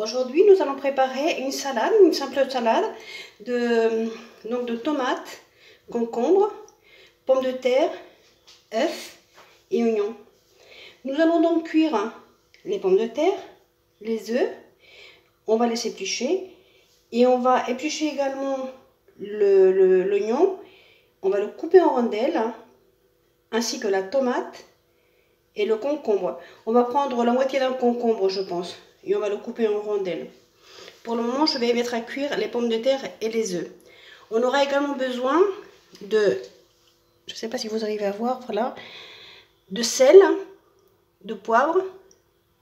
Aujourd'hui, nous allons préparer une salade, une simple salade de tomates, concombres, pommes de terre, œufs et oignons. Nous allons donc cuire les pommes de terre, les œufs, on va les éplucher et on va éplucher également l'oignon, on va le couper en rondelles, ainsi que la tomate et le concombre. On va prendre la moitié d'un concombre, je pense, et on va le couper en rondelles. Pour le moment, je vais mettre à cuire les pommes de terre et les œufs. On aura également besoin de, je ne sais pas si vous arrivez à voir, voilà, de sel, de poivre,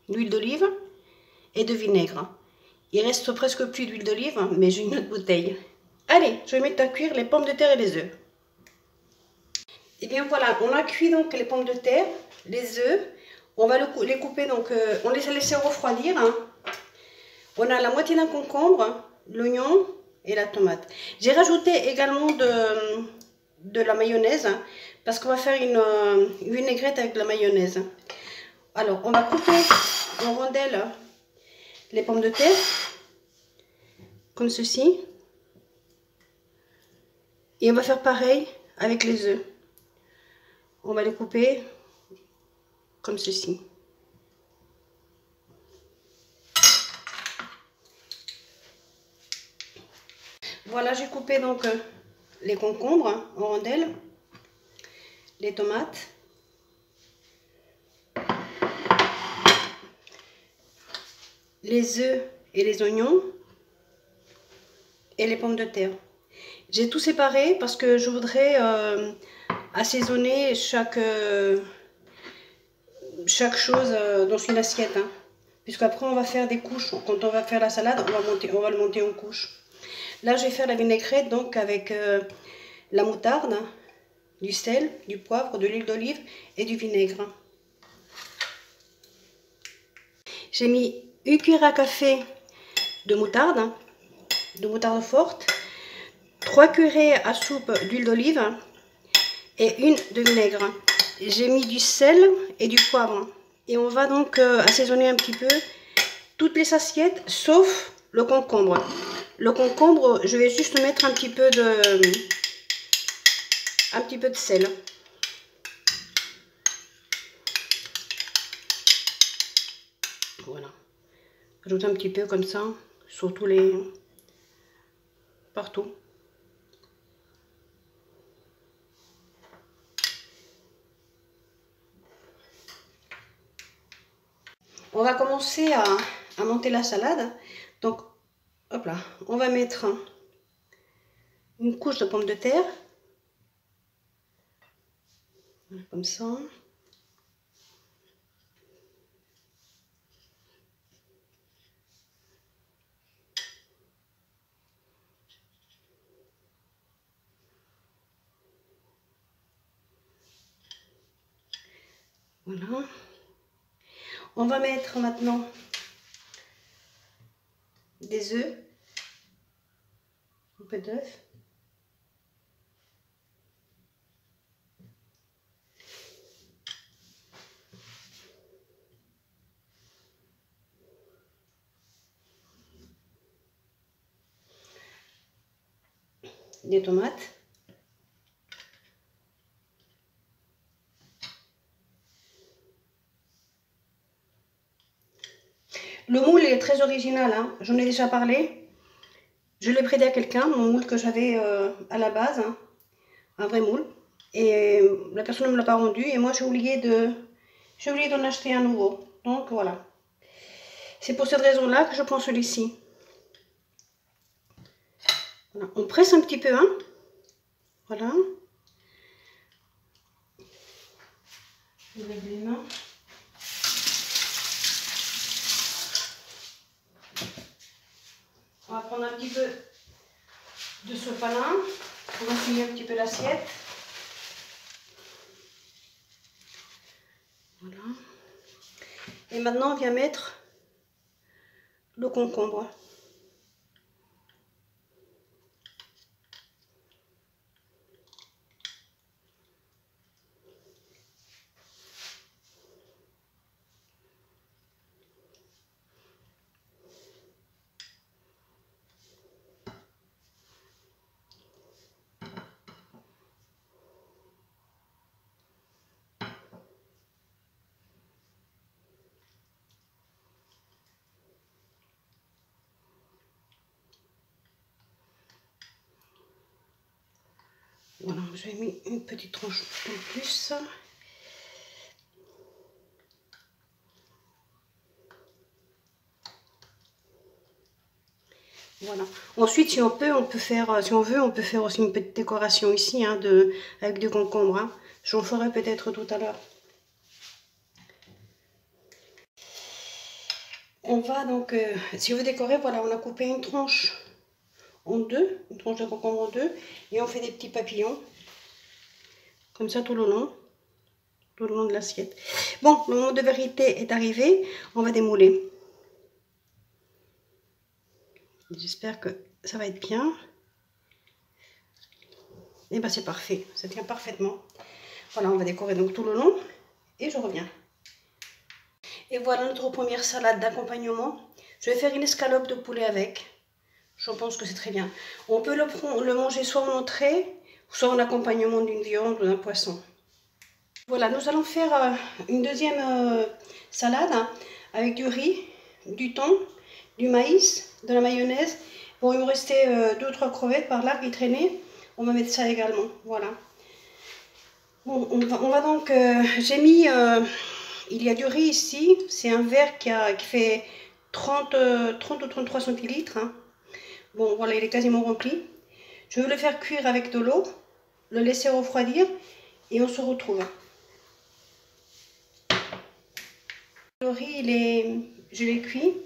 d'huile d'olive et de vinaigre. Il reste presque plus d'huile d'olive, mais j'ai une autre bouteille. Allez, je vais mettre à cuire les pommes de terre et les œufs. Et bien voilà, on a cuit donc les pommes de terre, les œufs. On va les couper, donc on les a laissés refroidir. On a la moitié d'un concombre, l'oignon et la tomate. J'ai rajouté également de la mayonnaise, parce qu'on va faire une vinaigrette avec de la mayonnaise. Alors, on va couper en rondelles les pommes de terre, comme ceci. Et on va faire pareil avec les œufs. On va les couper comme ceci. Voilà, j'ai coupé donc les concombres en rondelles, les tomates, les œufs et les oignons et les pommes de terre. J'ai tout séparé parce que je voudrais assaisonner chaque chose dans une assiette, puisqu'après on va faire des couches. Quand on va faire la salade, on va le monter en couches. Là, je vais faire la vinaigrette donc avec la moutarde, du sel, du poivre, de l'huile d'olive et du vinaigre. J'ai mis une cuillère à café de moutarde forte, 3 cuillerées à soupe d'huile d'olive et une de vinaigre. J'ai mis du sel et du poivre. Et on va donc assaisonner un petit peu toutes les assiettes, sauf le concombre. Le concombre, je vais juste mettre un petit peu de sel. Voilà. Ajoute un petit peu comme ça, sur tous les... partout. On va commencer à monter la salade. Donc, hop là, on va mettre une couche de pommes de terre. Comme ça. Voilà. On va mettre maintenant des œufs, un peu d'œufs. Des tomates. Le moule est très original, j'en ai déjà parlé. Je l'ai prêté à quelqu'un, mon moule que j'avais à la base, un vrai moule. Et la personne ne me l'a pas rendu et moi j'ai oublié d'en acheter un nouveau. Donc voilà. C'est pour cette raison-là que je prends celui-ci. Voilà. On presse un petit peu, Voilà. Je lève les mains. On va prendre un petit peu de ce pain. On va finir un petit peu l'assiette. Voilà. Et maintenant, on vient mettre le concombre. Voilà, j'ai mis une petite tranche en plus. Voilà. Ensuite, si on peut faire, si on veut, on peut faire aussi une petite décoration ici, hein, avec du concombre. Hein. J'en ferai peut-être tout à l'heure. On va donc, si vous décorez, voilà, on a coupé une tranche en deux, une tranche de concombre en deux, et on fait des petits papillons, comme ça tout le long de l'assiette. Bon, le moment de vérité est arrivé, on va démouler. J'espère que ça va être bien. Et ben c'est parfait, ça tient parfaitement. Voilà, on va décorer donc tout le long, et je reviens. Et voilà notre première salade d'accompagnement. Je vais faire une escalope de poulet avec. Je pense que c'est très bien. On peut le manger soit en entrée, soit en accompagnement d'une viande ou d'un poisson. Voilà, nous allons faire une deuxième salade hein, avec du riz, du thon, du maïs, de la mayonnaise. Bon, il me restait 2 ou 3 crevettes par là qui traînaient. On va mettre ça également. Voilà. Bon, on va donc... j'ai mis... il y a du riz ici. C'est un verre qui fait 30 ou 33 centilitres. Hein. Bon, voilà, il est quasiment rempli. Je vais le faire cuire avec de l'eau, le laisser refroidir et on se retrouve. Le riz, je l'ai cuit,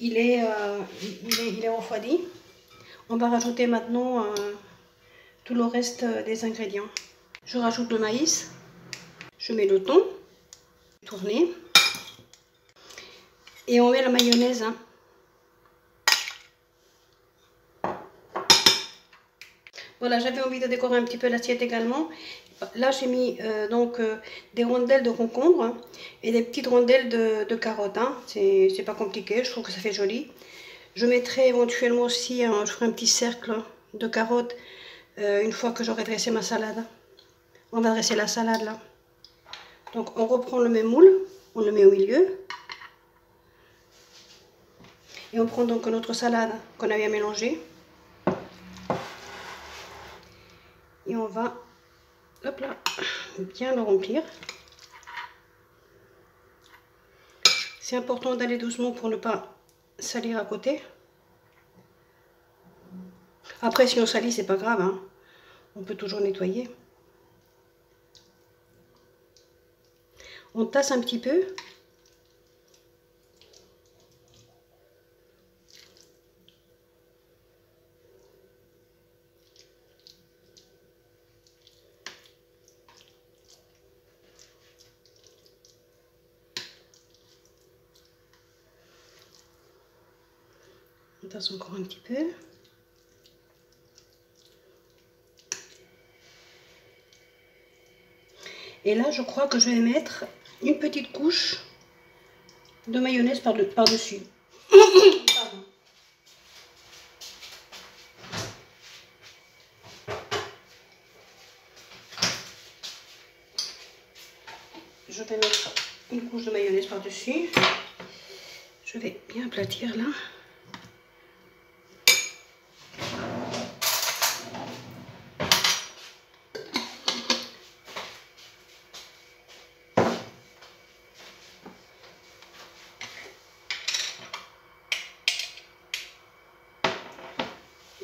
il est refroidi. On va rajouter maintenant tout le reste des ingrédients. Je rajoute le maïs, je mets le thon, tourner, et on met la mayonnaise. Hein. Voilà, j'avais envie de décorer un petit peu l'assiette également. Là, j'ai mis des rondelles de concombre hein, et des petites rondelles de carottes. Hein. C'est pas compliqué, je trouve que ça fait joli. Je mettrai éventuellement aussi, je ferai un petit cercle de carottes une fois que j'aurai dressé ma salade. On va dresser la salade là. Donc on reprend le même moule, on le met au milieu. Et on prend donc notre salade qu'on a bien mélangée. Et on va, hop là, bien le remplir. C'est important d'aller doucement pour ne pas salir à côté. Après, si on salit, c'est pas grave. Hein. On peut toujours nettoyer. On tasse un petit peu. On tasse encore un petit peu. Et là, je crois que je vais mettre une petite couche de mayonnaise par-dessus. Pardon. Je vais mettre une couche de mayonnaise par-dessus. Je vais bien aplatir là.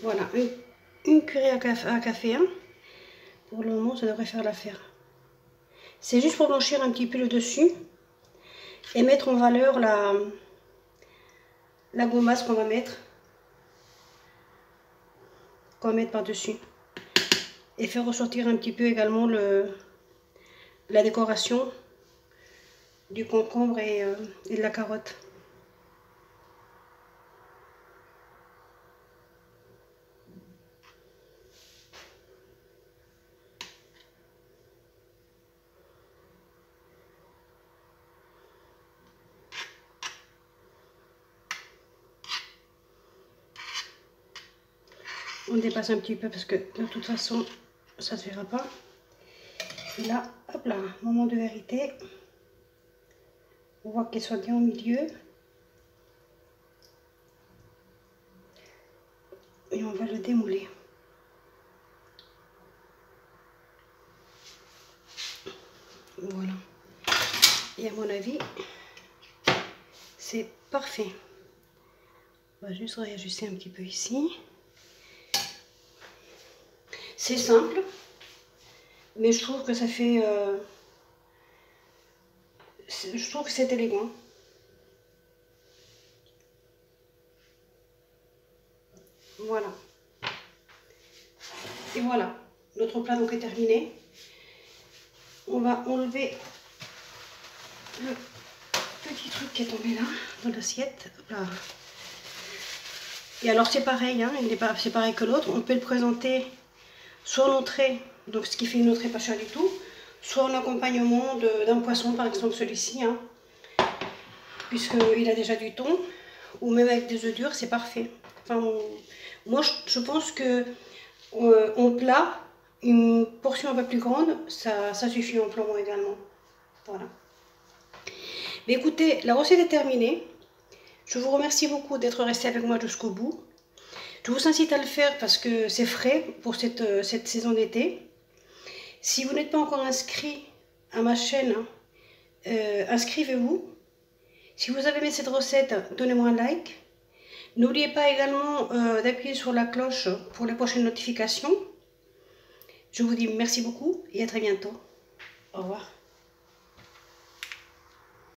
Voilà, une cuillère à café. Hein. Pour le moment, ça devrait faire l'affaire. C'est juste pour blanchir un petit peu le dessus et mettre en valeur la gommasse qu'on va mettre par-dessus. Et faire ressortir un petit peu également la décoration du concombre et de la carotte. On dépasse un petit peu parce que de toute façon ça ne se verra pas. Et là, hop là, moment de vérité. On voit qu'il soit bien au milieu. Et on va le démouler. mon avis, c'est parfait. On va juste réajuster un petit peu ici. C'est simple, mais je trouve que ça fait... je trouve que c'est élégant. Voilà. Et voilà, notre plat donc est terminé. On va enlever le petit truc qui est tombé là, dans l'assiette. Et alors c'est pareil, hein, c'est pareil que l'autre. On peut le présenter soit en entrée, donc ce qui fait une entrée pas chère du tout, soit en accompagnement d'un poisson, par exemple celui-ci, hein, puisqu'il a déjà du thon, ou même avec des œufs durs, c'est parfait. Enfin, moi je pense que en plat, une portion un peu plus grande, ça suffit amplement également. Voilà. Mais écoutez, la recette est terminée. Je vous remercie beaucoup d'être resté avec moi jusqu'au bout. Je vous incite à le faire parce que c'est frais pour cette saison d'été. Si vous n'êtes pas encore inscrit à ma chaîne, inscrivez-vous. Si vous avez aimé cette recette, donnez-moi un like. N'oubliez pas également d'appuyer sur la cloche pour les prochaines notifications. Je vous dis merci beaucoup et à très bientôt. Au revoir.